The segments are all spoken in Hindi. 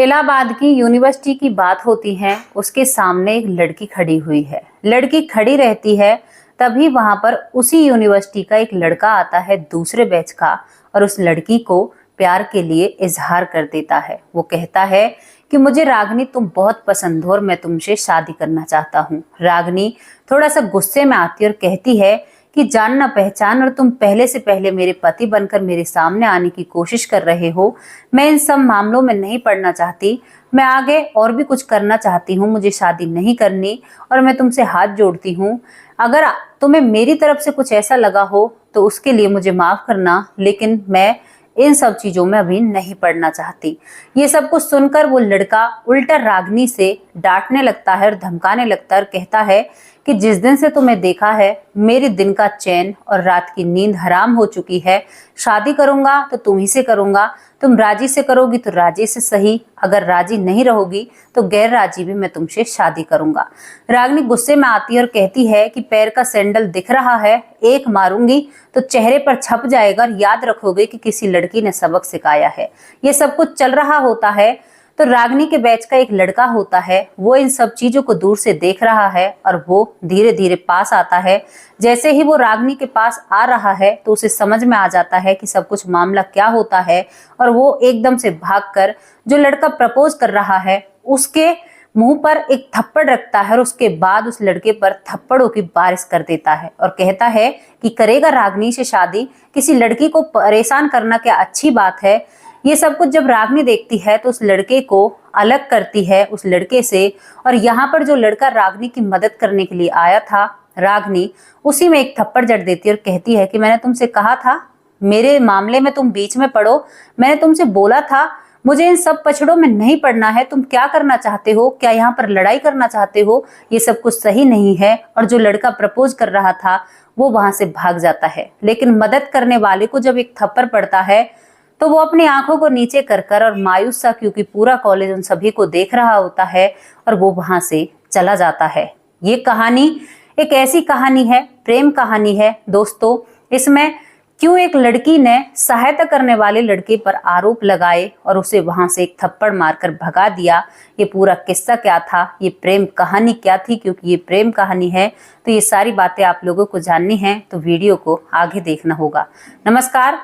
इलाहाबाद की यूनिवर्सिटी की बात होती है। उसके सामने एक लड़की खड़ी हुई है। लड़की खड़ी रहती है, तभी वहां पर उसी यूनिवर्सिटी का एक लड़का आता है, दूसरे बैच का, और उस लड़की को प्यार के लिए इजहार कर देता है। वो कहता है कि मुझे रागनी तुम बहुत पसंद हो और मैं तुमसे शादी करना चाहता हूँ। रागनी थोड़ा सा गुस्से में आती है और कहती है कि जान ना पहचान, और तुम पहले से पहले मेरे पति बनकर मेरे सामने आने की कोशिश कर रहे हो। मैं इन सब मामलों में नहीं पड़ना चाहती। मैं आगे और भी कुछ करना चाहती हूँ, मुझे शादी नहीं करनी और मैं तुमसे हाथ जोड़ती हूँ। अगर तुम्हें मेरी तरफ से कुछ ऐसा लगा हो तो उसके लिए मुझे माफ करना, लेकिन मैं इन सब चीजों में अभी नहीं पड़ना चाहती। ये सब कुछ सुनकर वो लड़का उल्टा रागनी से डांटने लगता है और धमकाने लगता है और कहता है कि जिस दिन से तुम्हें देखा है मेरे दिन का चैन और रात की नींद हराम हो चुकी है। शादी करूंगा तो तुम ही से करूंगा, तुम राजी से करोगी तो राजी से सही, अगर राजी नहीं रहोगी तो गैर राजी भी मैं तुमसे शादी करूंगा। रागनी गुस्से में आती है और कहती है कि पैर का सैंडल दिख रहा है, एक मारूंगी तो चेहरे पर छप जाएगा और याद रखोगे कि किसी लड़की ने सबक सिखाया है। ये सब कुछ चल रहा होता है तो रागनी के बैच का एक लड़का होता है, वो इन सब चीजों को दूर से देख रहा है और वो धीरे धीरे पास आता है। जैसे ही वो रागनी के पास आ रहा है तो उसे समझ में आ जाता है कि सब कुछ मामला क्या होता है, और वो एकदम से भागकर जो लड़का प्रपोज कर रहा है उसके मुंह पर एक थप्पड़ रखता है और उसके बाद उस लड़के पर थप्पड़ों की बारिश कर देता है और कहता है कि करेगा रागनी से शादी, किसी लड़की को परेशान करना क्या अच्छी बात है। ये सब कुछ जब रागनी देखती है तो उस लड़के को अलग करती है उस लड़के से, और यहाँ पर जो लड़का रागनी की मदद करने के लिए आया था, रागनी उसी में एक थप्पड़ जड़ देती है और कहती है कि मैंने तुमसे कहा था मेरे मामले में तुम बीच में पड़ो, मैंने तुमसे बोला था मुझे इन सब पछड़ों में नहीं पड़ना है। तुम क्या करना चाहते हो, क्या यहाँ पर लड़ाई करना चाहते हो? ये सब कुछ सही नहीं है। और जो लड़का प्रपोज कर रहा था वो वहां से भाग जाता है, लेकिन मदद करने वाले को जब एक थप्पड़ पड़ता है तो वो अपनी आंखों को नीचे कर कर और मायूस सा, क्योंकि पूरा कॉलेज उन सभी को देख रहा होता है, और वो वहां से चला जाता है। ये कहानी एक ऐसी कहानी है, प्रेम कहानी है दोस्तों। इसमें क्यों एक लड़की ने सहायता करने वाले लड़के पर आरोप लगाए और उसे वहां से एक थप्पड़ मारकर भगा दिया, ये पूरा किस्सा क्या था, ये प्रेम कहानी क्या थी, क्योंकि ये प्रेम कहानी है तो ये सारी बातें आप लोगों को जाननी है तो वीडियो को आगे देखना होगा। नमस्कार,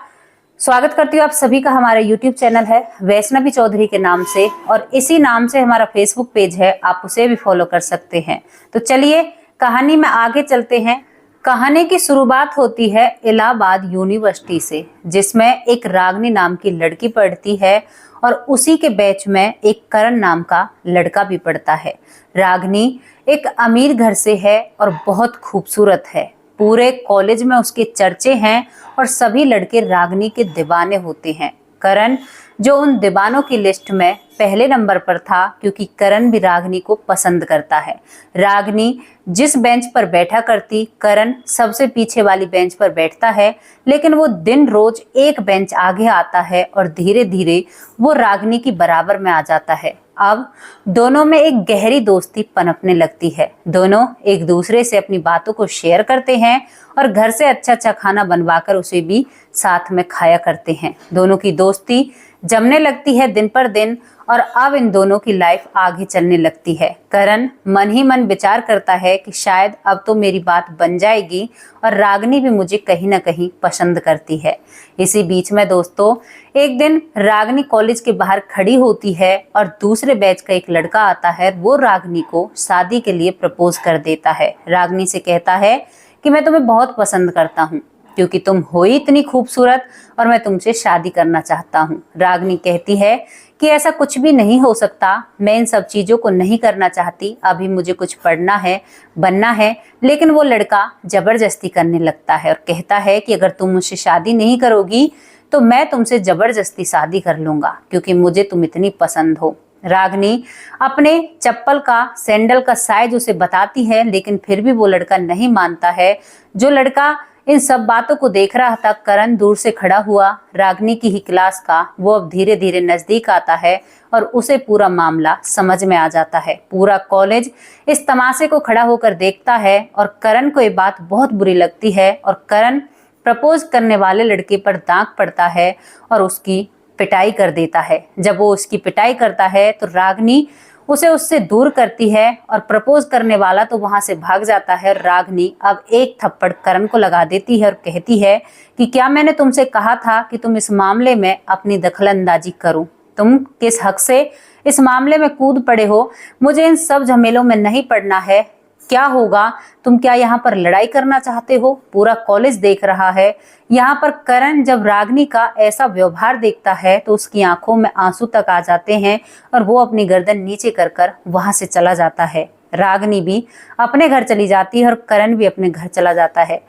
स्वागत करती हूँ आप सभी का। हमारा YouTube चैनल है वैष्णवी चौधरी के नाम से, और इसी नाम से हमारा Facebook पेज है, आप उसे भी फॉलो कर सकते हैं। तो चलिए कहानी में आगे चलते हैं। कहानी की शुरुआत होती है इलाहाबाद यूनिवर्सिटी से, जिसमें एक रागनी नाम की लड़की पढ़ती है और उसी के बैच में एक करण नाम का लड़का भी पढ़ता है। रागनी एक अमीर घर से है और बहुत खूबसूरत है। पूरे कॉलेज में उसके चर्चे हैं और सभी लड़के रागनी के दीवाने होते हैं। करण जो उन दीवानों की लिस्ट में पहले नंबर पर था, क्योंकि करण भी रागनी को पसंद करता है। रागनी जिस बेंच पर बैठा करती, करण सबसे पीछे वाली बेंच पर बैठता है, लेकिन वो दिन रोज एक बेंच आगे आता है और धीरे धीरे वो रागनी की बराबर में आ जाता है। अब दोनों में एक गहरी दोस्ती पनपने लगती है। दोनों एक दूसरे से अपनी बातों को शेयर करते हैं और घर से अच्छा अच्छा खाना बनवाकर उसे भी साथ में खाया करते हैं। दोनों की दोस्ती जमने लगती है दिन पर दिन, और अब इन दोनों की लाइफ आगे चलने लगती है। करण मन ही मन विचार करता है कि शायद अब तो मेरी बात बन जाएगी और रागनी भी मुझे कहीं ना कहीं पसंद करती है। इसी बीच में दोस्तों एक दिन रागनी कॉलेज के बाहर खड़ी होती है और दूसरे बैच का एक लड़का आता है। वो रागनी को शादी के लिए प्रपोज कर देता है। रागनी से कहता है कि मैं तुम्हें बहुत पसंद करता हूँ, क्योंकि तुम हो ही इतनी खूबसूरत और मैं तुमसे शादी करना चाहता हूँ। रागनी कहती है कि ऐसा कुछ भी नहीं हो सकता, मैं इन सब चीजों को नहीं करना चाहती, अभी मुझे कुछ पढ़ना है, बनना है। लेकिन वो लड़का जबरदस्ती करने लगता है और कहता है कि अगर तुम मुझसे शादी नहीं करोगी तो मैं तुमसे जबरदस्ती शादी कर लूंगा, क्योंकि मुझे तुम इतनी पसंद हो। रागनी अपने चप्पल का सैंडल का साइज उसे बताती है, लेकिन फिर भी वो लड़का नहीं मानता है। जो लड़का इन सब बातों को देख रहा था, करण दूर से खड़ा हुआ, रागनी की ही क्लास का, वो अब धीरे धीरे नजदीक आता है और उसे पूरा मामला समझ में आ जाता है। पूरा कॉलेज इस तमाशे को खड़ा होकर देखता है और करण को ये बात बहुत बुरी लगती है और करण प्रपोज करने वाले लड़के पर दांग पड़ता है और उसकी पिटाई कर देता है। जब वो उसकी पिटाई करता है तो रागिनी उसे उससे दूर करती है और प्रपोज करने वाला तो वहां से भाग जाता है। रागिनी अब एक थप्पड़ करण को लगा देती है और कहती है कि क्या मैंने तुमसे कहा था कि तुम इस मामले में अपनी दखलंदाजी करो? तुम किस हक से इस मामले में कूद पड़े हो? मुझे इन सब झमेलों में नहीं पड़ना है। क्या होगा? तुम क्या यहाँ पर लड़ाई करना चाहते हो? पूरा कॉलेज देख रहा है। यहाँ पर करण जब रागिनी का ऐसा व्यवहार देखता है तो उसकी आंखों में आंसू तक आ जाते हैं और वो अपनी गर्दन नीचे कर कर वहां से चला जाता है। रागिनी भी अपने घर चली जाती है और करण भी अपने घर चला जाता है।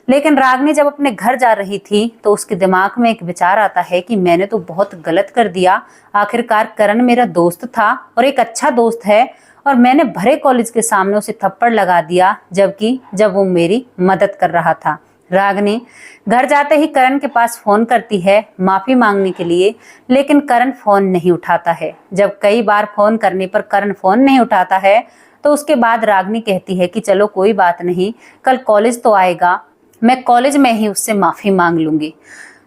लेकिन रागिनी जब अपने घर जा रही थी तो उसके दिमाग में एक विचार आता है कि मैंने तो बहुत गलत कर दिया। आखिरकार करण मेरा दोस्त था और एक अच्छा दोस्त है और मैंने भरे कॉलेज के सामने उसे थप्पड़ लगा दिया, जबकि जब वो मेरी मदद कर रहा था। रागिनी घर जाते ही करण के पास फोन करती है माफी मांगने के लिए, लेकिन करण फोन नहीं उठाता है। जब कई बार फोन करने पर करण फोन नहीं उठाता है तो उसके बाद रागिनी कहती है कि चलो कोई बात नहीं, कल कॉलेज तो आएगा, मैं कॉलेज में ही उससे माफी मांग लूंगी।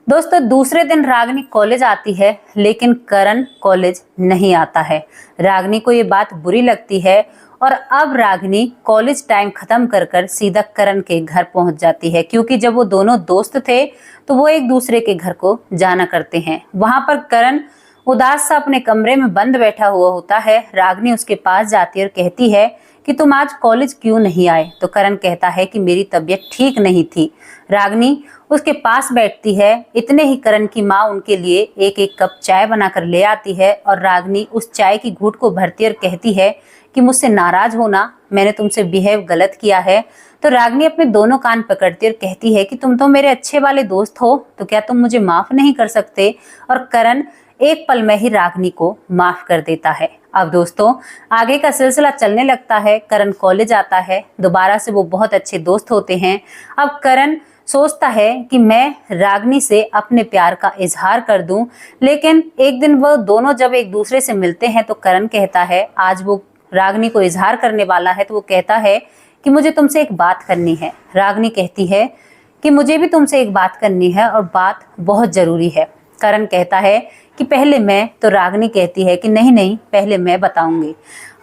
दोस्तों, दूसरे दिन रागिनी कॉलेज आती है लेकिन करण कॉलेज नहीं आता है। रागिनी को ये बात बुरी लगती है और अब रागिनी कॉलेज टाइम खत्म कर कर सीधा करण के घर पहुंच जाती है, क्योंकि जब वो दोनों दोस्त थे तो वो एक दूसरे के घर को जाना करते हैं। वहां पर करण उदास सा अपने कमरे में बंद बैठा हुआ होता है। रागिनी उसके पास जाती है और कहती है कि तुम आज कॉलेज क्यों नहीं आए? तो करण कहता है कि मेरी तबीयत ठीक नहीं थी। रागिनी उसके पास बैठती है। इतने ही करण की माँ उनके लिए एक एक कप चाय बनाकर ले आती है और रागिनी उस चाय की घूंट को भरती है और कहती है कि मुझसे नाराज होना, मैंने तुमसे बिहेव गलत किया है। तो रागिनी अपने दोनों कान पकड़ती है और कहती है कि तुम तो मेरे अच्छे वाले दोस्त हो, तो क्या तुम मुझे माफ नहीं कर सकते? और करण एक पल में ही रागिनी को माफ कर देता है। अब दोस्तों, आगे का सिलसिला चलने लगता है। करण कॉलेज आता है, दोबारा से वो बहुत अच्छे दोस्त होते हैं। अब करण सोचता है कि मैं रागिनी से अपने प्यार का इजहार कर दूं, लेकिन एक दिन वो दोनों जब एक दूसरे से मिलते हैं तो करण कहता है, आज वो रागिनी को इजहार करने वाला है, तो वो कहता है कि मुझे तुमसे एक बात करनी है। रागिनी कहती है कि मुझे भी तुमसे एक बात करनी है और बात बहुत जरूरी है। करण कहता है कि पहले मैं, तो रागिनी कहती है कि नहीं नहीं, पहले मैं बताऊंगी।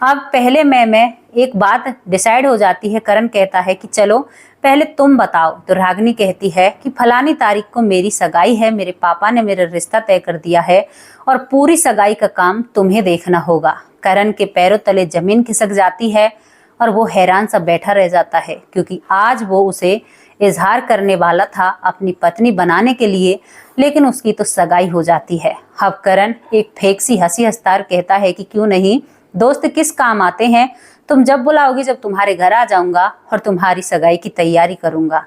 अब पहले मैं एक बात डिसाइड हो जाती है। करण कहता है कि चलो पहले तुम बताओ। तो रागिनी कहती है कि फलानी तारीख को मेरी सगाई है, मेरे पापा ने मेरा रिश्ता तय कर दिया है और पूरी सगाई का काम तुम्हें देखना होगा। करण के पैरों तले जमीन खिसक जाती है और वो हैरान सा बैठा रह जाता है, क्योंकि आज वो उसे इजहार करने वाला था अपनी पत्नी बनाने के लिए, लेकिन उसकी तो सगाई हो जाती है। अब करण एक फेक सी हंसी हंसता कहता है कि क्यों नहीं, दोस्त किस काम आते हैं, तुम जब बुलाओगे जब तुम्हारे घर आ जाऊंगा और तुम्हारी सगाई की तैयारी करूंगा।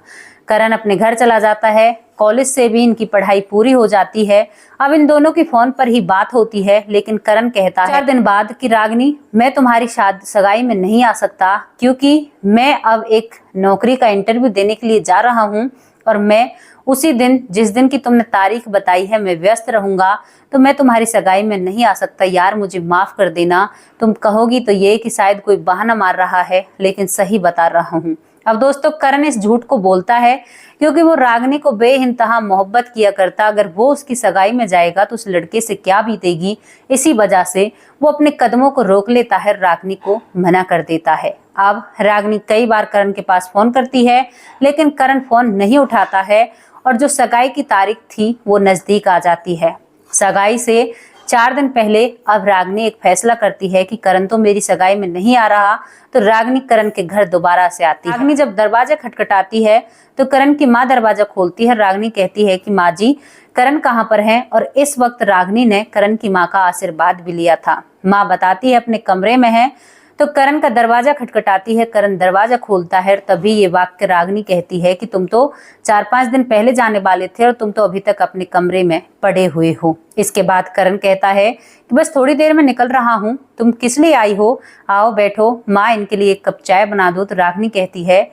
करण अपने घर चला जाता है। कॉलेज से भी इनकी पढ़ाई पूरी हो जाती है। अब इन दोनों की फोन पर ही बात होती है, लेकिन करण कहता है 4 दिन बाद कि रागिनी, मैं तुम्हारी सगाई में नहीं आ सकता, क्योंकि मैं अब एक नौकरी का इंटरव्यू देने के लिए जा रहा हूँ और मैं उसी दिन, जिस दिन की तुमने तारीख बताई है, मैं व्यस्त रहूंगा, तो मैं तुम्हारी सगाई में नहीं आ सकता। यार मुझे माफ कर देना। तुम कहोगी तो ये कि शायद कोई बहाना मार रहा है, लेकिन सही बता रहा हूँ। अब दोस्तों, करण इस झूठ को बोलता है क्योंकि वो रागिनी को बेइंतहा मोहब्बत किया करता। अगर वो उसकी सगाई में जाएगा तो उस लड़के से क्या बीतेगी, इसी वजह से वो अपने कदमों को रोक लेता है, रागिनी को मना कर देता है। अब रागिनी कई बार करण के पास फोन करती है, लेकिन करण फोन नहीं उठाता है और जो सगाई की तारीख थी वो नजदीक आ जाती है। सगाई से 4 दिन पहले अब रागिनी एक फैसला करती है कि करण तो मेरी सगाई में नहीं आ रहा, तो रागिनी करण के घर दोबारा से आती है। रागिनी जब दरवाजा खटखटाती है तो करण की माँ दरवाजा खोलती है। रागिनी कहती है कि माँ जी, करण कहाँ पर हैं? और इस वक्त रागिनी ने करण की माँ का आशीर्वाद भी लिया था। माँ बताती है अपने कमरे में है। तो करण का दरवाजा खटखटाती है। करण दरवाजा खोलता है, तभी ये वाक्य रागिनी कहती है कि तुम तो 4-5 दिन पहले जाने वाले थे और तुम तो अभी तक अपने कमरे में पड़े हुए हो। इसके बाद करण कहता है कि बस थोड़ी देर में निकल रहा हूँ, तुम किस लिए आई हो? आओ बैठो, माँ इनके लिए एक कप चाय बना दो। तो रागिनी कहती है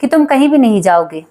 कि तुम कहीं भी नहीं जाओगे,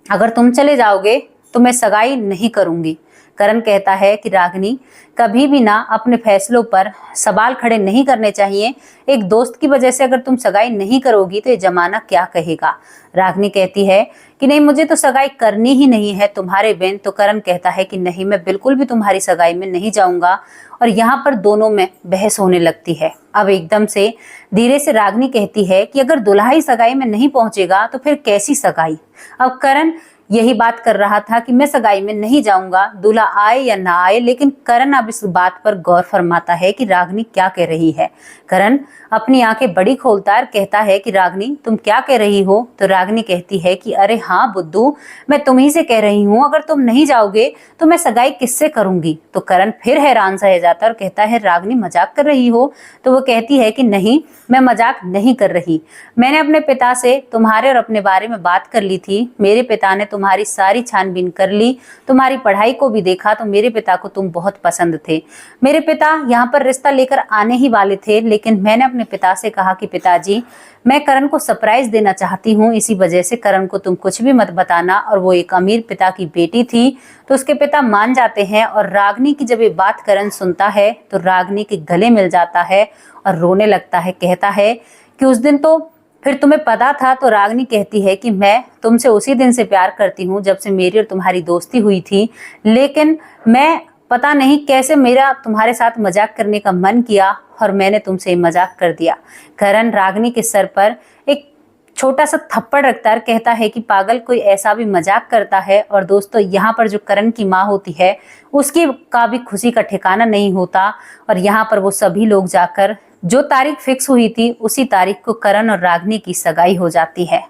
अगर तुम चले जाओगे तो मैं सगाई नहीं करूंगी। करण कहता है कि रागिनी, कभी भी ना अपने फैसलों पर सवाल खड़े नहीं करने चाहिए। एक दोस्त की वजह से अगर तुम सगाई नहीं करोगी तो ये जमाना क्या कहेगा। रागिनी कहती है कि नहीं, मुझे तो सगाई करनी ही नहीं है तुम्हारे बिन। तो करण कहता है कि नहीं, मैं बिल्कुल भी तुम्हारी सगाई में नहीं जाऊंगा। और यहाँ पर दोनों में बहस होने लगती है। अब एकदम से धीरे से रागिनी कहती है कि अगर दुल्हा ही सगाई में नहीं पहुंचेगा तो फिर कैसी सगाई। अब करण यही बात कर रहा था कि मैं सगाई में नहीं जाऊंगा, दूल्हा आए या ना आए। लेकिन करण अब इस बात पर गौर फरमाता है कि रागिनी क्या कह रही है। करण अपनी आंखें बड़ी खोलता है, कहता है कि रागिनी, तुम क्या कह रही हो। तो रागिनी कहती है कि अरे हाँ बुद्धू, मैं तुम्ही से कह रही हूँ, अगर तुम नहीं जाओगे तो मैं सगाई किससे करूंगी। तो करण फिर हैरान सा हो जाता है और कहता है, रागिनी मजाक कर रही हो। तो वो कहती है कि नहीं, मैं मजाक नहीं कर रही। मैंने अपने पिता से तुम्हारे और अपने बारे में बात कर ली थी। मेरे पिता ने तुम्हारी सारी छानबीन कर ली, तुम्हारी पढ़ाई को भी देखा। तो मेरे पिता को तुम बहुत पसंद थे। मेरे पिता यहाँ पर रिश्ता लेकर आने ही वाले थे, लेकिन मैंने अपने पिता से कहा कि पिताजी, मैं करण को सरप्राइज देना चाहती हूँ, इसी वजह से करण को तुम कुछ भी मत बताना। और वो एक अमीर पिता की बेटी थी। तो उसके पिता मान जाते हैं। और रागिनी की जब ये बात करण सुनता है तो रागिनी के गले मिल जाता है और रोने लगता है। कहता है कि उस दिन तो फिर तुम्हें पता था। तो रागिनी कहती है कि मैं तुमसे उसी दिन से प्यार करती हूँ जब से मेरी और तुम्हारी दोस्ती हुई थी, लेकिन मैं पता नहीं कैसे मेरा तुम्हारे साथ मजाक करने का मन किया और मैंने तुमसे मजाक कर दिया। करण रागिनी के सर पर एक छोटा सा थप्पड़ रखता है, कहता है कि पागल, कोई ऐसा भी मजाक करता है। और दोस्तों, यहाँ पर जो करण की माँ होती है उसकी का भी खुशी का ठिकाना नहीं होता। और यहाँ पर वो सभी लोग जाकर जो तारीख फिक्स हुई थी उसी तारीख को करण और रागिनी की सगाई हो जाती है।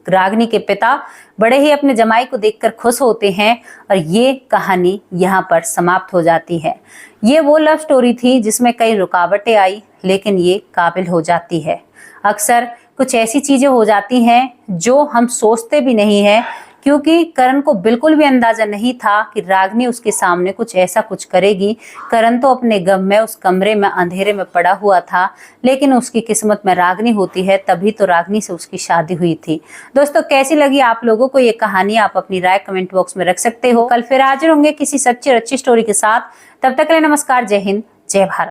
रागिनी के पिता बड़े ही अपने जमाई को देखकर खुश होते हैं और ये कहानी यहाँ पर समाप्त हो जाती है। ये वो लव स्टोरी थी जिसमें कई रुकावटें आई, लेकिन ये काबिल हो जाती है। अक्सर कुछ ऐसी चीजें हो जाती हैं जो हम सोचते भी नहीं हैं, क्योंकि करण को बिल्कुल भी अंदाजा नहीं था कि रागिनी उसके सामने कुछ ऐसा कुछ करेगी। करण तो अपने गम में उस कमरे में अंधेरे में पड़ा हुआ था, लेकिन उसकी किस्मत में रागिनी होती है, तभी तो रागिनी से उसकी शादी हुई थी। दोस्तों, कैसी लगी आप लोगों को ये कहानी? आप अपनी राय कमेंट बॉक्स में रख सकते हो। कल फिर हाजिर होंगे किसी सच्ची और अच्छी स्टोरी के साथ। तब तक के लिए नमस्कार, जय हिंद, जय भारत।